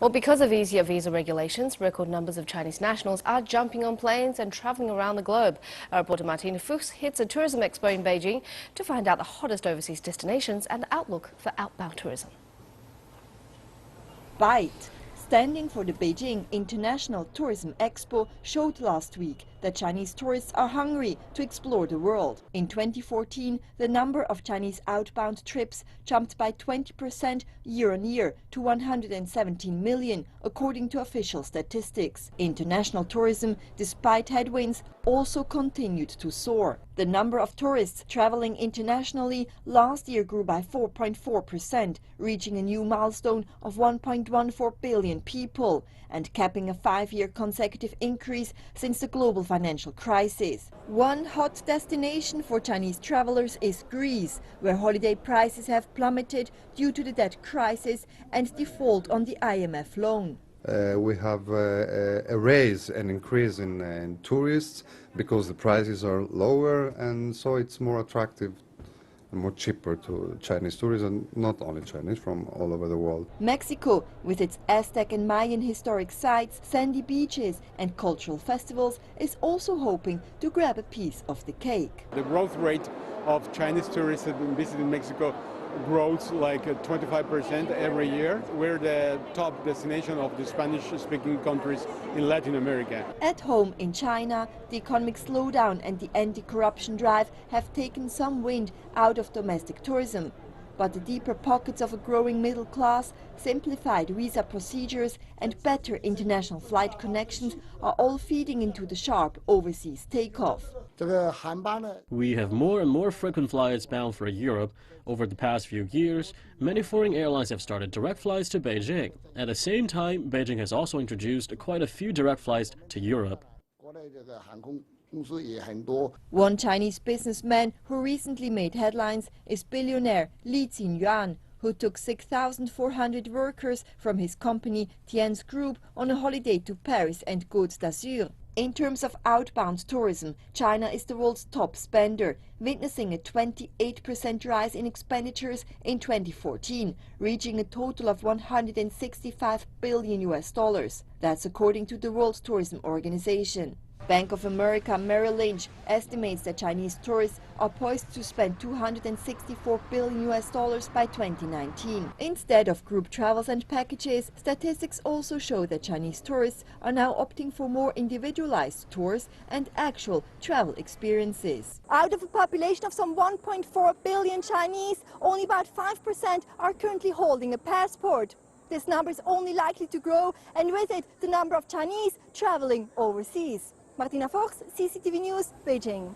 Well, because of easier visa regulations, record numbers of Chinese nationals are jumping on planes and travelling around the globe. Our reporter Martina Fuchs hits a tourism expo in Beijing to find out the hottest overseas destinations and the outlook for outbound tourism. Byte, standing for the Beijing International Tourism Expo, showed last week that Chinese tourists are hungry to explore the world. In 2014, the number of Chinese outbound trips jumped by 20% year-on-year to 117 million, according to official statistics. International tourism, despite headwinds, also continued to soar. The number of tourists traveling internationally last year grew by 4.4%, reaching a new milestone of 1.14 billion people and capping a 5-year consecutive increase since the global financial crisis. One hot destination for Chinese travelers is Greece, where holiday prices have plummeted due to the debt crisis and default on the IMF loan. We have an increase in tourists because the prices are lower, and so it's more attractive and more cheaper to Chinese tourists, and not only Chinese, from all over the world. Mexico, with its Aztec and Mayan historic sites, sandy beaches and cultural festivals, is also hoping to grab a piece of the cake. The growth rate of Chinese tourists that have been visiting Mexico grows like 25% every year. We're the top destination of the Spanish-speaking countries in Latin America. At home in China, the economic slowdown and the anti-corruption drive have taken some wind out of domestic tourism. But the deeper pockets of a growing middle class, simplified visa procedures and better international flight connections are all feeding into the sharp overseas takeoff. We have more and more frequent flights bound for Europe. Over the past few years, many foreign airlines have started direct flights to Beijing. At the same time, Beijing has also introduced quite a few direct flights to Europe. One Chinese businessman who recently made headlines is billionaire Li Qinyuan, who took 6,400 workers from his company Tian's Group on a holiday to Paris and Côte d'Azur. In terms of outbound tourism, China is the world's top spender, witnessing a 28% rise in expenditures in 2014, reaching a total of $165 billion. That's according to the World Tourism Organization. Bank of America Merrill Lynch estimates that Chinese tourists are poised to spend $264 billion by 2019. Instead of group travels and packages, statistics also show that Chinese tourists are now opting for more individualized tours and actual travel experiences. Out of a population of some 1.4 billion Chinese, only about 5% are currently holding a passport. This number is only likely to grow, and with it, the number of Chinese traveling overseas. Martina Fuchs, CCTV News, Beijing.